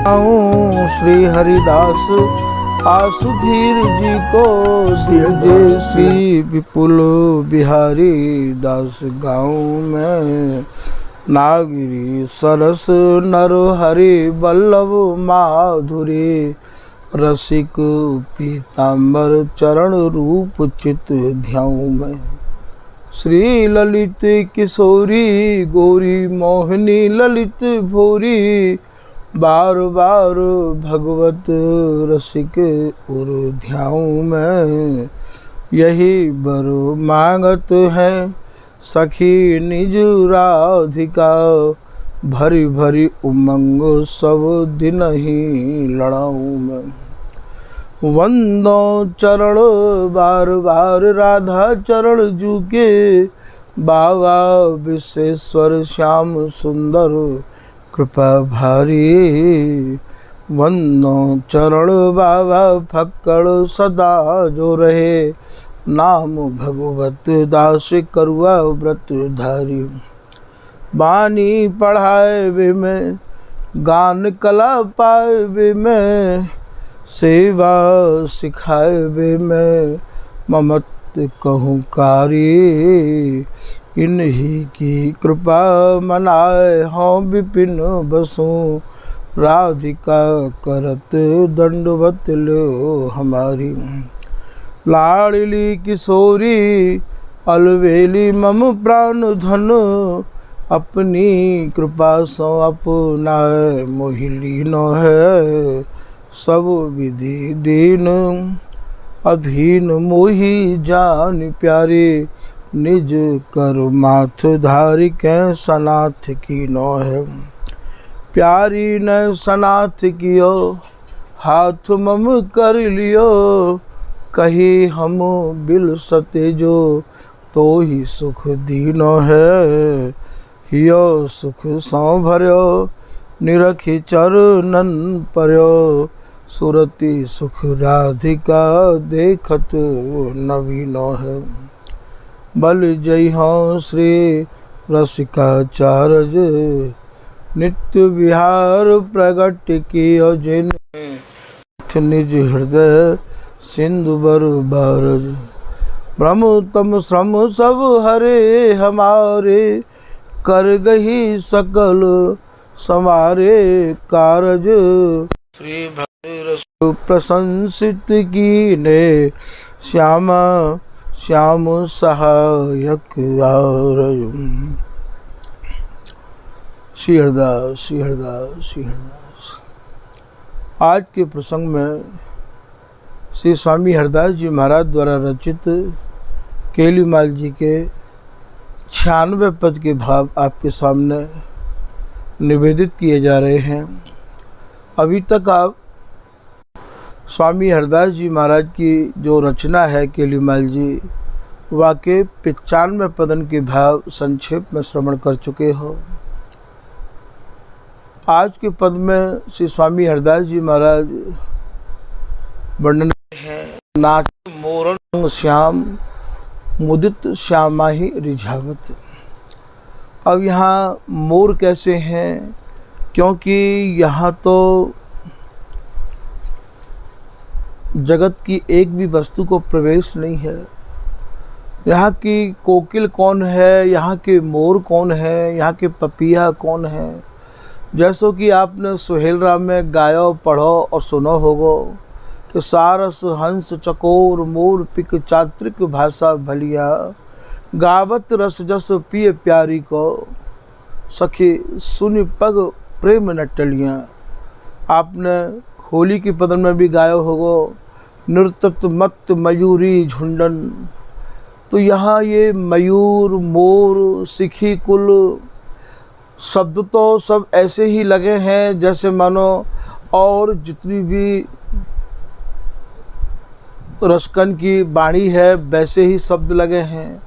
श्री हरिदास आसुधीर जी को जय श्री विपुल बिहारी दास गाँव में नागिरी सरस नर हरि वल्लभ माधुरी रसिक पीताम्बर चरण रूप चित ध्याऊं मैं। श्री ललित किशोरी गौरी मोहिनी ललित भोरी बार बार भगवत रसिक उर ध्याऊं मैं। यही बर मांगत है सखी निज राधिका भरी भरी उमंग सब दिन ही लड़ाऊं मैं। वंदो चरण बार बार राधा चरण जूके बाबा विश्वेश्वर श्याम सुंदर कृपा भारी। वंदो चरण बाबा फक्कड़ सदा जो रहे नाम भगवत दास करुआ व्रत धारी। बानी पढ़ाए वे में गान कला पाए वे में सेवा सिखाए वे में ममत कहूँ कारी। इन्हीं की कृपा मनाए हों विपिन बसों राधिका करत दंडवत लो हमारी। लाडली किशोरी अलवेली मम प्राण धन अपनी कृपा सो अपना मोहिलीन है। सब विधि दीन अधीन मोही जान प्यारे निज कर माथ धारी के सनाथ की नो है। प्यारी न सनाथ कियो हाथ मम कर लियो कही हम बिल सते जो तो ही सुख दीनो है। हियो सुख सौ भर्यो निरखी चरणन पर्यो सुरति सुख राधिका देखत नवीनो है। बल जय हो श्री रसिकाचार्य नित्य विहार प्रगट कियो जिन निज हृदय सिंधु बर बारज। ब्रह्म तम श्रम सब हरे हमारे कर गही सकल समारे कारज। श्री भद्र प्रशंसित की ने श्यामा श्याम सहायक आरज। श्री हरदास श्री हरदास श्री हरदास। आज के प्रसंग में श्री स्वामी हरदास जी महाराज द्वारा रचित केलीमाल जी के 96 पद के भाव आपके सामने निवेदित किए जा रहे हैं। अभी तक आप स्वामी हरदास जी महाराज की जो रचना है केलीमाल जी वाके 95 पदन के भाव संक्षेप में श्रवण कर चुके हो। आज के पद में श्री स्वामी हरदास जी महाराज वर्णन है नाच मोरन श्याम मुदित श्यामा ही रिझावत। अब यहाँ मोर कैसे हैं, क्योंकि यहाँ तो जगत की एक भी वस्तु को प्रवेश नहीं है। यहाँ की कोकिल कौन है, यहाँ के मोर कौन है, यहाँ के पपिया कौन है। जैसो कि आपने सुहेल राम में गायो पढ़ो और सुनो होगो कि सारस हंस चकोर मोर पिक चात्रिक भाषा भलिया गावत रस जस पिय प्यारी को सखी सुनि पग प्रेम न टलियाँ। आपने होली की पदन में भी गायो होगो नृतत मत मयूरी झुंडन। तो यहाँ ये मयूर मोर सिखी कुल शब्द तो सब ऐसे ही लगे हैं जैसे मानो और जितनी भी रसकन की वाणी है वैसे ही शब्द लगे हैं।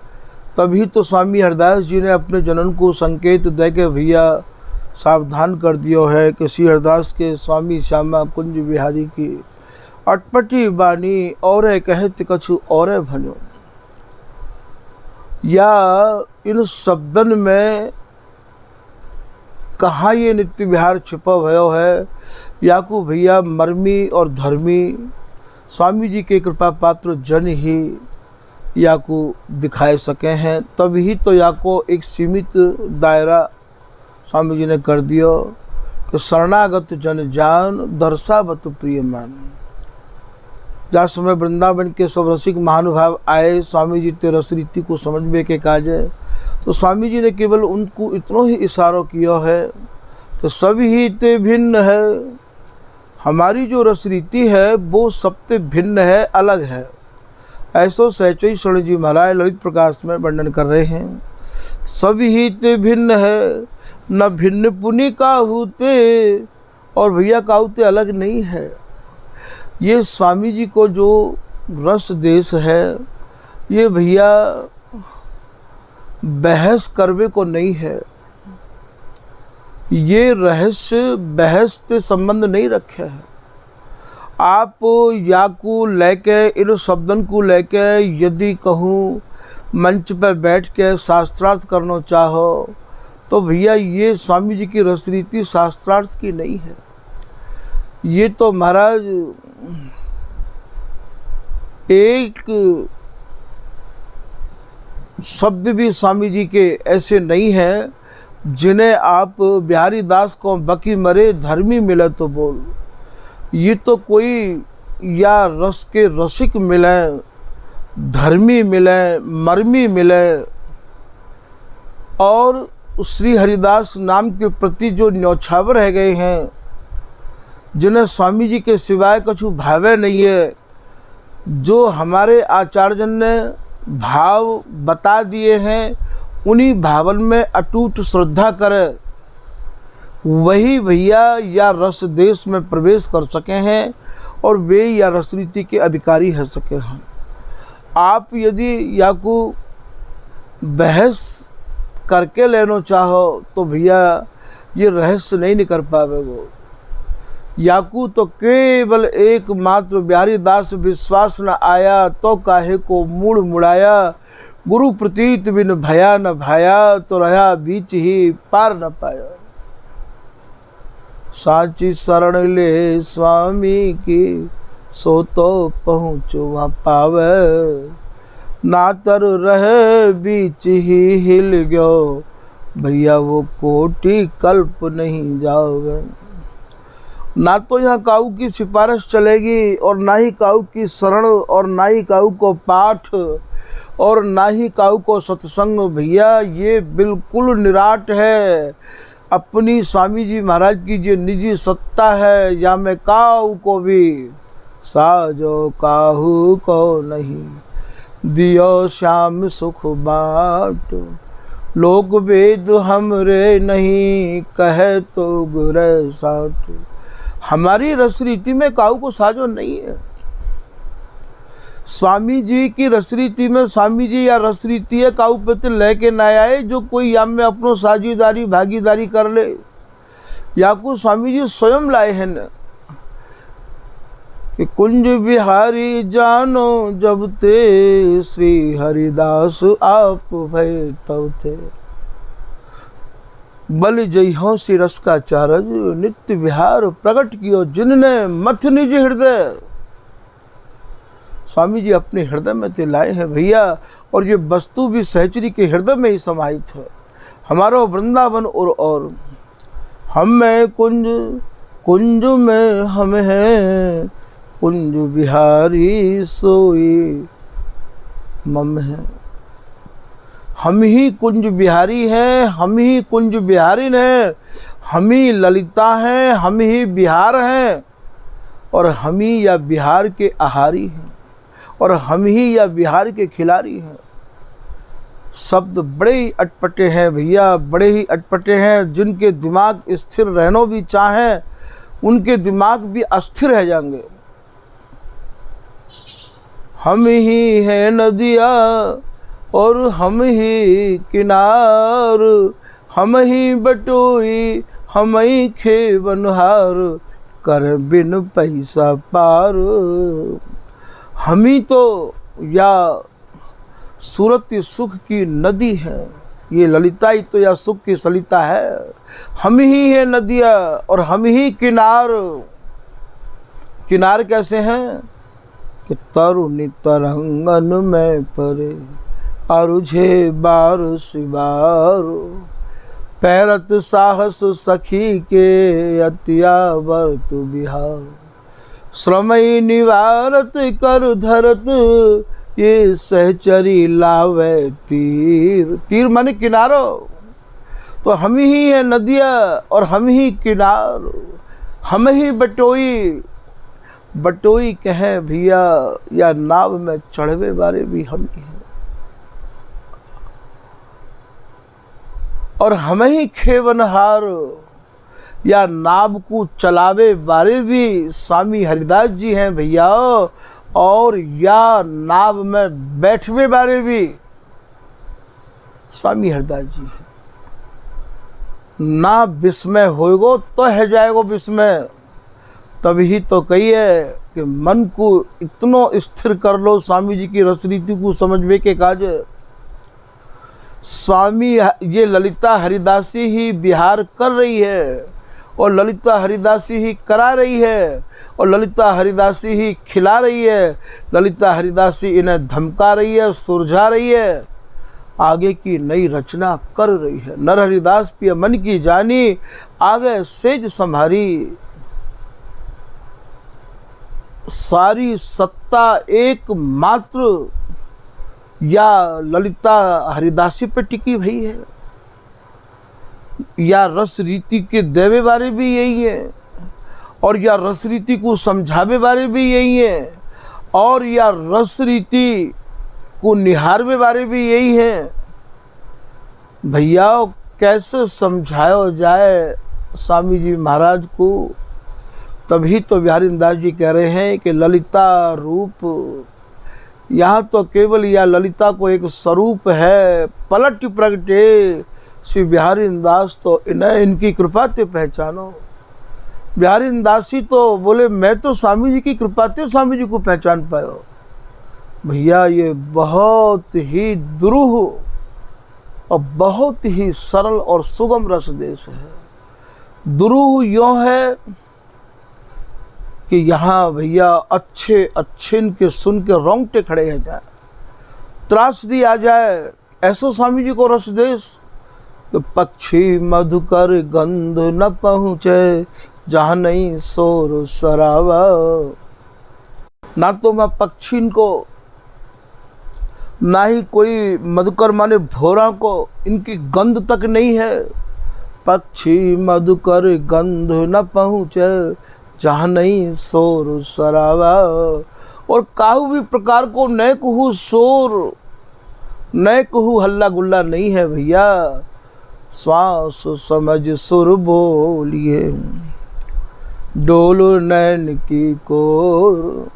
तभी तो स्वामी हरदास जी ने अपने जनन को संकेत दे के भैया सावधान कर दिया है कि श्री हरदास के स्वामी श्यामा कुंज बिहारी की अटपटी बानी और कहत कछु और भनो। या इन शब्दन में कहाँ ये नित्य विहार छिपा भयो है। याकू भैया मर्मी और धर्मी स्वामी जी के कृपा पात्र जन ही याकू दिखाए सके हैं, तभी तो याको एक सीमित दायरा स्वामी जी ने कर दियो कि शरणागत जन जान दर्शावत प्रिय मान। जहाँ समय वृंदावन के सब रसिक महानुभाव आए स्वामी जी ते रस रीति को समझने के काजे, तो स्वामी जी ने केवल उनको इतना ही इशारा किया है कि सभी ते भिन्न है। हमारी जो रस रीति है वो सबसे भिन्न है, अलग है। ऐसो सहचई शरण जी महाराज ललित प्रकाश में वर्णन कर रहे हैं। सभी ते भिन्न है, न भिन्न पुनि काहुते, और भैया काहुते अलग नहीं है। ये स्वामी जी को जो रस देश है ये भैया बहस करवे को नहीं है। ये रहस्य बहस से संबंध नहीं रखे है। आप याकू लेके इन शब्दन को लेके यदि कहूँ मंच पर बैठ के शास्त्रार्थ करना चाहो तो भैया ये स्वामी जी की रस रीति शास्त्रार्थ की नहीं है। ये तो महाराज एक शब्द भी स्वामी जी के ऐसे नहीं हैं जिन्हें आप बिहारी दास को बकी मरे धर्मी मिले तो बोल। ये तो कोई या रस के रसिक मिले, धर्मी मिले, मर्मी मिले, और श्री हरिदास नाम के प्रति जो न्यौछावर रह गए हैं, जिन्हें स्वामी जी के सिवाय कुछ भावे नहीं है, जो हमारे आचार्यजन ने भाव बता दिए हैं उन्हीं भावन में अटूट श्रद्धा करे, वही भैया या रस देश में प्रवेश कर सके हैं और वे या रस रीति के अधिकारी हो सके हैं। आप यदि याकू बहस करके लेना चाहो तो भैया ये रहस्य नहीं निकल पावे। वो याकू तो केवल एकमात्र बिहारी दास विश्वास न आया तो काहे को मूड़ मुड़ाया, गुरु प्रतीत बिन भया न भाया, तो रहा बीच ही पार न पाया। साची शरण ले स्वामी की सो तो पहुँचो वहाँ पावे, ना तर रहे बीच ही हिल गयो, भैया वो कोटि कल्प नहीं जाओगे। ना तो यहाँ काऊ की सिफारिश चलेगी और ना ही काऊ की शरण और ना ही काऊ को पाठ और ना ही काऊ को सत्संग। भैया ये बिल्कुल निराट है। अपनी स्वामी जी महाराज की जो निजी सत्ता है, या मैं काऊ को भी साजो काहू को नहीं, दियो श्याम सुख बाट, लोग वेद हमरे नहीं, कहे तो गुरे साठ। हमारी रस रीति में काऊ को साजो नहीं है। स्वामी जी की रस रीति में स्वामी जी या रस रीति है काऊ पत्र लेके ना आए जो कोई या में अपनो साझेदारी भागीदारी कर ले, या को स्वामी जी स्वयं लाए हैं न कि कुंज बिहारी जानो जब ते, श्री हरिदास आप भय तब थे, बल जइहो श्री रस का चारज, नित्य विहार प्रकट कियो जिनने मथ निज हृदय। स्वामी जी अपने हृदय में ते लाए हैं भैया, और ये वस्तु भी सहचरी के हृदय में ही समाहित है। हमारा वृंदावन और हम में कुंज, कुंज में हम हैं, कुंज बिहारी सोई मम है। हम ही कुंज बिहारी हैं, हम ही कुंज बिहारिन हैं, हम ही ललिता हैं, हम ही बिहार हैं, और हम ही या बिहार के आहारी हैं, और हम ही या बिहार के खिलाड़ी हैं। शब्द बड़े ही अटपटे हैं भैया, बड़े ही अटपटे हैं। जिनके दिमाग स्थिर रहना भी चाहें उनके दिमाग भी अस्थिर रह जाएंगे। हम ही हैं नदिया और हम ही किनार, हम ही बटोई हम ही खेवनहार, कर बिन पैसा पार। हम ही तो या सूरत सुख की नदी है, ये ललिता ही तो या सुख की सलिता है। हम ही है नदिया और हम ही किनार। किनार कैसे हैं कि तरुणी तरंगन में परे अरुझे बार सिबार। पैरत साहस सखी के अतिया वर्त बिहार। श्रमई निवारत कर धरत ये सहचरी लावे तीर। तीर माने किनारो। तो हम ही है नदिया और हम ही किनार। हम ही बटोई। बटोई कहे भैया या नाव में चढ़वे वाले भी हम ही हैं। और हम ही खेवनहार या नाव को चलावे वाले भी स्वामी हरिदास जी हैं भैया। और या नाव में बैठवे वाले भी स्वामी हरिदास जी हैं। ना विस्मय होएगो तो है जाएगो विस्मय। तभी तो कहिए कि मन को इतनो स्थिर कर लो स्वामी जी की रस रीति को समझवे के काज। स्वामी ये ललिता हरिदासी ही विहार कर रही है और ललिता हरिदासी ही करा रही है और ललिता हरिदासी ही खिला रही है। ललिता हरिदासी इन्हें धमका रही है, सुरझा रही है, आगे की नई रचना कर रही है। नर हरिदास पिया मन की जानी आगे सेज संभारी। सारी सत्ता एकमात्र या ललिता हरिदासी पे टिकी भई है। या रस रीति के देवे बारे भी यही है और या रस रीति को समझावे बारे भी यही है और या रस रीति को निहारवे बारे भी यही है। भैया कैसे समझाया जाए स्वामी जी महाराज को। तभी तो बिहारी दास जी कह रहे हैं कि ललिता रूप। यहाँ तो केवल या ललिता को एक स्वरूप है पलट प्रगटे। श्री बिहारी दास तो इन्हें इनकी कृपा ते पहचानो। बिहारी दासी तो बोले मैं तो स्वामी जी की कृपा ते स्वामी जी को पहचान पायो। भैया ये बहुत ही दुरूह और बहुत ही सरल और सुगम रस देश है। दुरूह यों है कि यहाँ भैया अच्छे अच्छे इनके सुन के रोंगटे खड़े हो जाए, त्रासदी आ जाए। ऐसो स्वामी जी को रस देश कि पक्षी मधुकर गंध न पहुँचे जहाँ नहीं शोर सरावा। ना तो मैं पक्षी को ना ही कोई मधुकर माने भोरा को इनकी गंध तक नहीं है। पक्षी मधुकर गंध न पहुँचे जहाँ नहीं शोर सरावा। और काहू भी प्रकार को नए कहू शोर नए कहू हल्ला गुल्ला नहीं है भैया। श्वास समझ सुर बोलिए डोल नैन की कोर।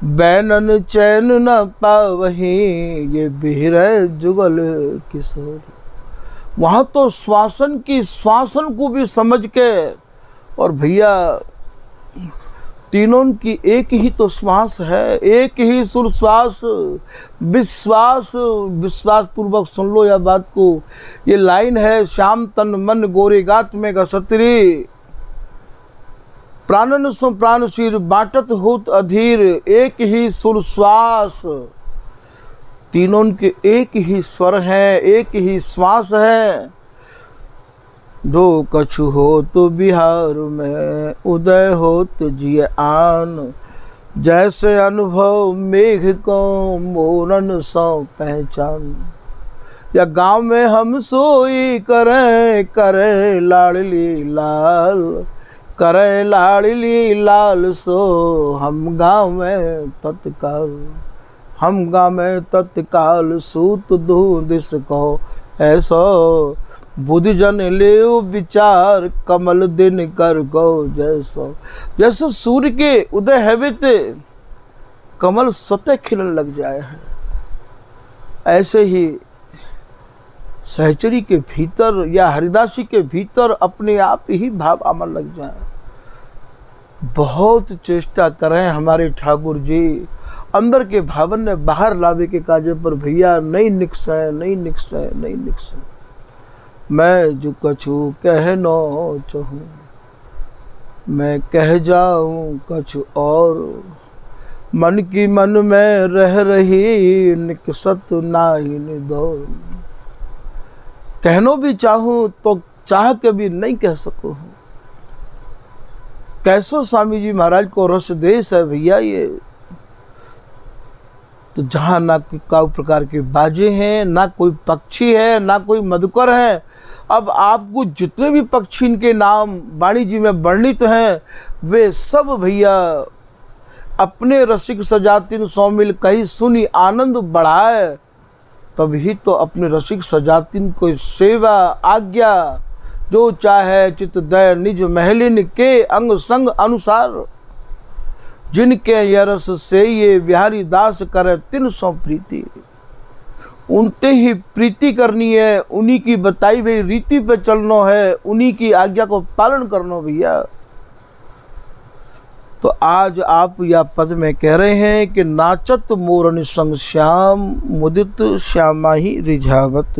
बैनन चैन न पावही ये बिहरे जुगल किशोर। वहाँ तो श्वासन की श्वासन को भी समझ के और भैया तीनों की एक ही तो श्वास है, एक ही सुर श्वास। विश्वास विश्वास पूर्वक सुन लो यह बात को। ये लाइन है श्याम तन मन गोरे गात में गसत्री। प्राणन सो प्राण शिर बाटत होत अधीर। एक ही सुर श्वास। तीनों के एक ही स्वर है, एक ही श्वास है। जो कछु हो तो बिहार में उदय हो तो जिय आन। जैसे अनुभव मेघ को मोरन सौ पहचान। या गांव में हम सोई करें करे लाडली लाल। करे लाडली लाल सो हम गांव में तत्काल। हम गांव में तत्काल सूत दूं दिस को ऐसो। बुद्धि जन ले विचार कमल दिन कर गो जैसो। जैसे सूर्य के उदय है ते कमल स्वतः खिलने लग जाए है, ऐसे ही सहचरी के भीतर या हरिदासी के भीतर अपने आप ही भाव अमल लग जाए। बहुत चेष्टा करें हमारे ठाकुर जी अंदर के भावन ने बाहर लावे के काजे पर भैया नहीं निकसे, नहीं निकसे, नहीं निकसे। मैं जो कछु कह नो चाहूँ, मैं कह जाऊँ कछु और, मन की मन में रह रही निकसत नाही निदौर। कहनो भी चाहूँ तो चाह के भी नहीं कह सकूँ। कैसो स्वामी जी महाराज को रस देश है भैया ये। तो जहाँ ना कोई प्रकार के बाजे हैं, ना कोई पक्षी है, ना कोई मधुकर है। अब आपको जितने भी पक्षी इनके नाम वाणी जी में वर्णित हैं, वे सब भैया अपने रसिक सजातिन सौ मिल कही सुनी आनंद बढ़ाए। तभी तो अपने रसिक सजातिन को सेवा आज्ञा जो चाहे चित दय निज महलिन के अंग संग अनुसार। जिनके यरस से ये बिहारी दास करे 300 प्रीति। उनते ही प्रीति करनी है, उन्हीं की बताई हुई रीति पे चलना है, उन्हीं की आज्ञा को पालन करना भैया। तो आज आप या पद में कह रहे हैं कि नाचत मोरन संग श्याम मुदित श्यामा ही रिझावत।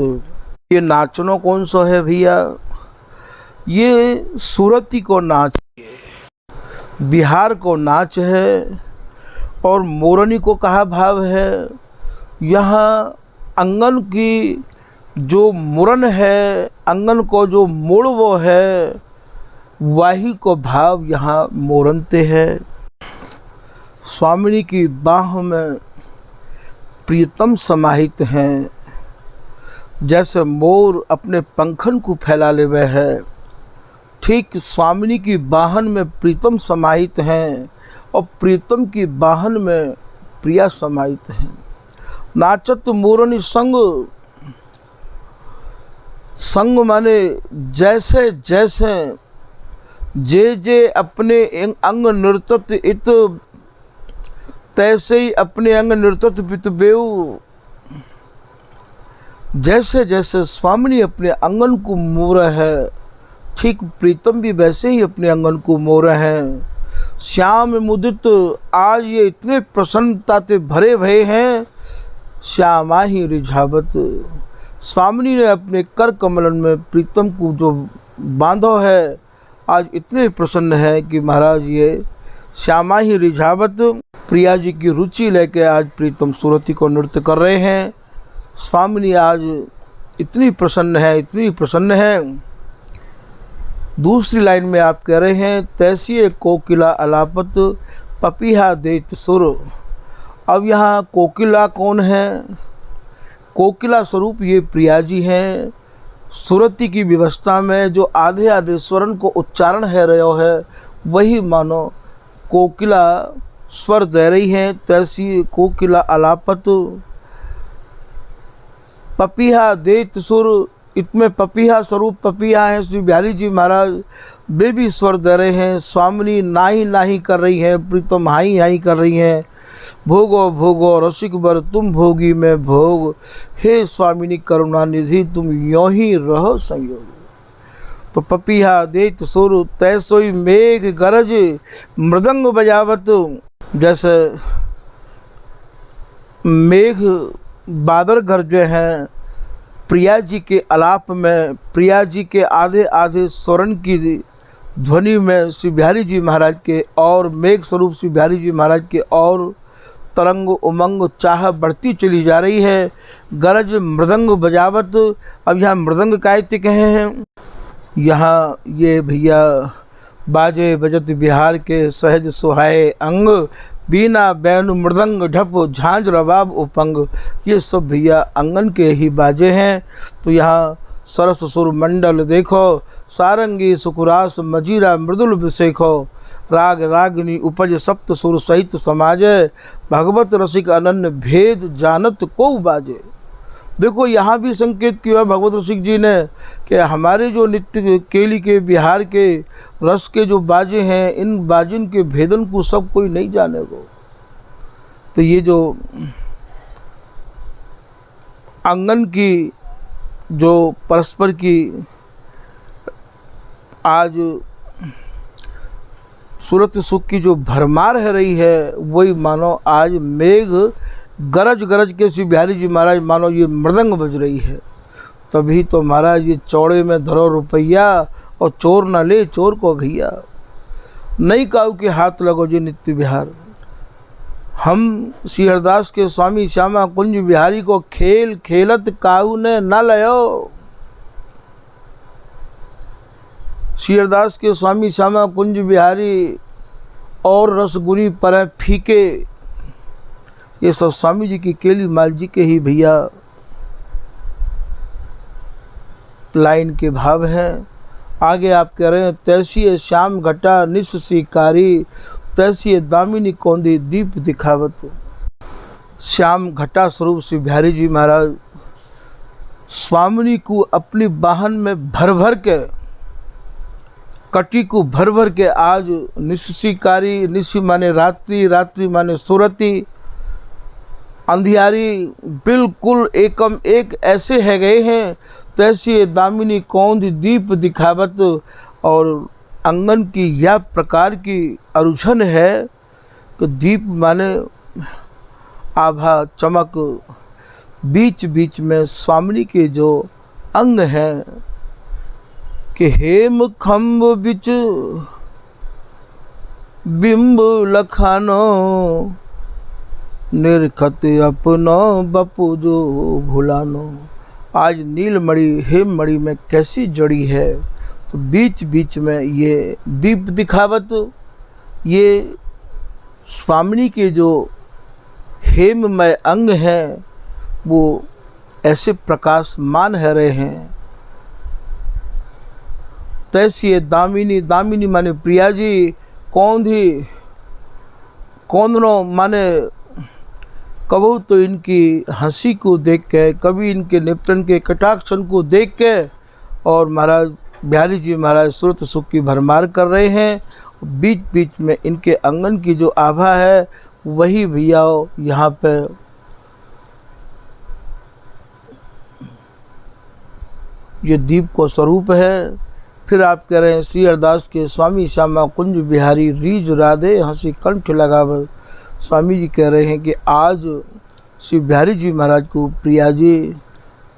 ये नाचनो कौन सा है भैया? ये सूरती को नाच, बिहार को नाच है और मोरनी को कहा भाव है। यहाँ अंगन की जो मुरन है, अंगन को जो मोड़ वो है, वही को भाव यहाँ मोरनते है। स्वामिनी की बाह में प्रियतम समाहित हैं। जैसे मोर अपने पंखन को फैला ले वह है, ठीक स्वामिनी की बाहन में प्रीतम समाहित हैं और प्रीतम की बाहन में प्रिया समाहित हैं। नाचत मोरनी संग, संग माने जैसे जैसे जे जे अपने अंग नृतत इत, तैसे ही अपने अंग नृतत पितबेऊ। जैसे जैसे स्वामिनी अपने अंगन को मोर है, ठीक प्रीतम भी वैसे ही अपने अंगन को मोर हैं। श्याम मुदित, आज ये इतने प्रसन्नता से भरे भये हैं। श्यामा ही रिझावत, स्वामिनी ने अपने कर कमलन में प्रीतम को जो बांधो है, आज इतने प्रसन्न है कि महाराज ये श्यामा ही रिझावत प्रिया जी की रुचि लेके आज प्रीतम सूरती को नृत्य कर रहे हैं। स्वामिनी आज इतनी प्रसन्न है, इतनी प्रसन्न है। दूसरी लाइन में आप कह रहे हैं तैसी कोकिला अलापत पपीहा देत सुर। अब यहाँ कोकिला कौन है? कोकिला स्वरूप ये प्रिया जी हैं। सुरती की व्यवस्था में जो आधे आधे स्वरण को उच्चारण है रहो है, वही मानो कोकिला स्वर दे रही हैं। तैसी कोकिला अलापत पपीहा देत सुर। इसमें पपीहा स्वरूप पपीहा है श्री बिहारी जी महाराज, वे भी स्वर दे रहे हैं। स्वामिनी नाही नाही कर रही है, प्रीतम हाई हाई कर रही हैं। भोगो भोगो रसिक बर तुम भोगी मैं भोग, हे स्वामिनी करुणा निधि तुम यों ही रहो संयोग। तो पपीहा देत सुर तैसोई मेघ गरज मृदंग बजावत। जैसे मेघ बादल गरजे हैं, प्रिया जी के आलाप में, प्रिया जी के आधे आधे स्वरण की ध्वनि में श्री बिहारी जी महाराज के और मेघ स्वरूप श्री बिहारी जी महाराज के और तरंग उमंग चाह बढ़ती चली जा रही है। गरज मृदंग बजावत। अब यहाँ मृदंग कायते कहे हैं, यहाँ ये भैया बाजे बजत बिहार के सहज सुहाए अंग, बीना बैन मृदंग ढप झांझ रबाब उपंग। ये सब भैया अंगन के ही बाजे हैं। तो यहाँ सरस सुर मंडल देखो, सारंगी सुकुरास मजीरा मृदुल विशेखो। राग रागनी उपज सप्त सुर सहित समाजे, भगवत रसिक अनन्य भेद जानत को बाजे। देखो यहाँ भी संकेत किया भगवत रसिक जी ने कि हमारे जो नित्य केली के बिहार के रस के जो बाजे हैं, इन बाजिन के भेदन को सब कोई नहीं जाने को। तो ये जो आंगन की जो परस्पर की आज सूरत सुख की जो भरमार है रही है, वही मानो आज मेघ गरज गरज के श्री बिहारी जी महाराज मानो ये मृदंग बज रही है। तभी तो महाराज ये चौड़े में धरो रुपया और चोर न ले चोर को भैया, नहीं काऊ के हाथ लगो जी नित्य बिहार। हम श्री हरदास के स्वामी श्यामा कुंज बिहारी को खेल खेलत काऊ ने न लयो। श्री हरदास के स्वामी श्यामा कुंज बिहारी और रसगुनी पर फीके, ये सब स्वामी जी की केली माल जी के ही भैया लाइन के भाव हैं। आगे आप कह रहे हैं, तैसी श्याम घटा निस शिकारी, तैसी दामिनी कौंदी दीप दिखावत। श्याम घटा स्वरूप श्री बिहारी जी महाराज स्वामिनी को अपनी वाहन में भर भर के, कटी को भर भर के आज निशिकारी, निशि माने रात्रि, रात्रि माने सुरती, अंधियारी बिल्कुल एकम एक ऐसे है गए हैं। तैसी दामिनी कौंध दीप दिखावत, और अंगन की यह प्रकार की अरुझन है कि दीप माने आभा चमक, बीच बीच में स्वामिनी के जो अंग हैं कि हेम खम्ब बिच बिंब लखानो, निरखत अपनो बपू जो भुलानो। आज नीलमणि हेममणि में कैसी जड़ी है, तो बीच बीच में ये दीप दिखावत, ये स्वामिनी के जो हेममय अंग हैं वो ऐसे प्रकाशमान है रहे हैं। तैसी दामिनी, दामिनी माने प्रिया जी, कौंधी कौंदनो माने कबू तो इनकी हंसी को देख के, कभी इनके निपटन के कटाक्षण को देख के, और महाराज बिहारी जी महाराज सूरत सुख की भरमार कर रहे हैं। बीच बीच में इनके अंगन की जो आभा है वही भैया यहाँ पे ये दीप को स्वरूप है। फिर आप कह रहे हैं, श्री हरदास के स्वामी श्यामा कुंज बिहारी रीज राधे हंसी कंठ लगाव। स्वामी जी कह रहे हैं कि आज श्री बिहारी जी महाराज को प्रिया जी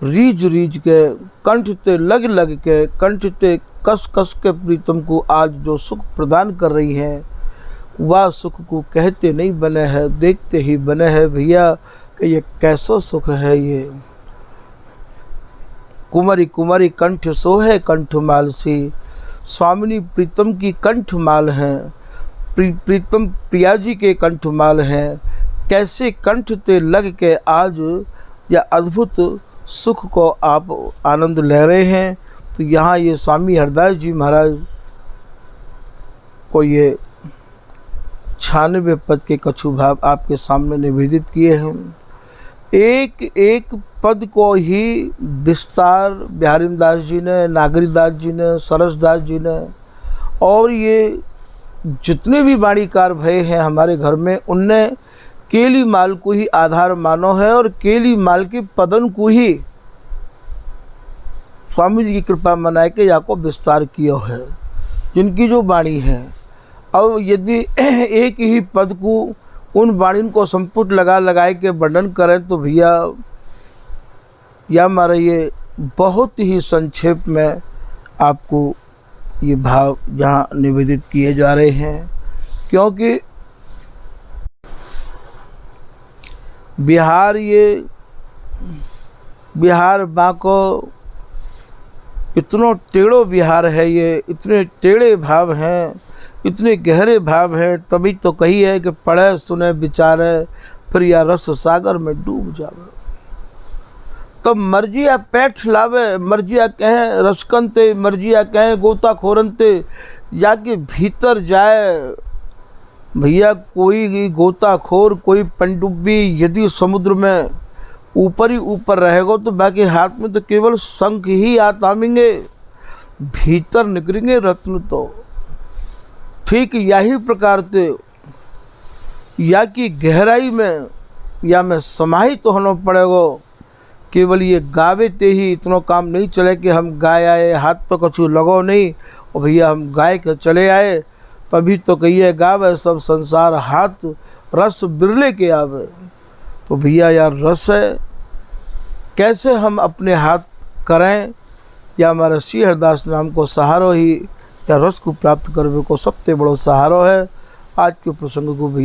रीझ रीझ के, कंठ ते लग लग के, कंठ ते कस कस के प्रीतम को आज जो सुख प्रदान कर रही हैं, वह सुख को कहते नहीं बने हैं, देखते ही बने हैं भैया कि ये कैसा सुख है। ये कुमारी कुमारी कंठ सोहे कंठमाल सी, स्वामिनी प्रीतम की कंठमाल हैं, प्रीतम प्रिया जी के कंठमाल हैं। कैसे कंठ ते लग के आज या अद्भुत सुख को आप आनंद ले रहे हैं। तो यहाँ ये स्वामी हरदास जी महाराज को ये 96 पद के कछु भाव आपके सामने निवेदित किए हैं। एक एक पद को ही विस्तार बिहारीदास जी ने, नागरीदास जी ने, सरसदास जी ने, और ये जितने भी वाणीकार भय हैं हमारे घर में, उनने केली माल को ही आधार मानो है, और केली माल के पदन को ही स्वामी जी की कृपा मनाए के या को विस्तार किया है, जिनकी जो वाणी है। अब यदि एक ही पद को उन वाणी को संपुट लगाए के वर्णन करें तो भैया या हमारा ये बहुत ही संक्षेप में आपको ये भाव यहाँ निवेदित किए जा रहे हैं। क्योंकि बिहार, ये बिहार बाको इतना टेढ़ो बिहार है, ये इतने टेढ़े भाव हैं, इतने गहरे भाव हैं। तभी तो कही है कि पढ़े सुने विचारे, फिर या रस सागर में डूब जावे। तो मर्जिया पैठ लावे, मर्जिया कहें रसकनते, मर्जिया कहें गोताखोरनते, जाके भीतर जाए भैया। कोई गोताखोर, कोई पनडुब्बी यदि समुद्र में ऊपर ही ऊपर रहेगा तो बाकी हाथ में तो केवल शंख ही आतामेंगे, भीतर निकलेंगे रत्न। तो ठीक यही प्रकार से या कि गहराई में या में समाहित तो होना पड़ेगा। केवल ये गावे ते ही इतना काम नहीं चले कि हम गाय आए, हाथ तो कछु लगो नहीं और भैया हम गाय के चले आए। तभी तो कहिए गावे सब संसार हाथ, रस बिरले के आवे। तो भैया यार रस है, कैसे हम अपने हाथ करें, या हमारे श्री हरिदास नाम को सहारो ही या रस को प्राप्त करने को सबसे बड़ो सहारो है। आज के प्रसंग को भी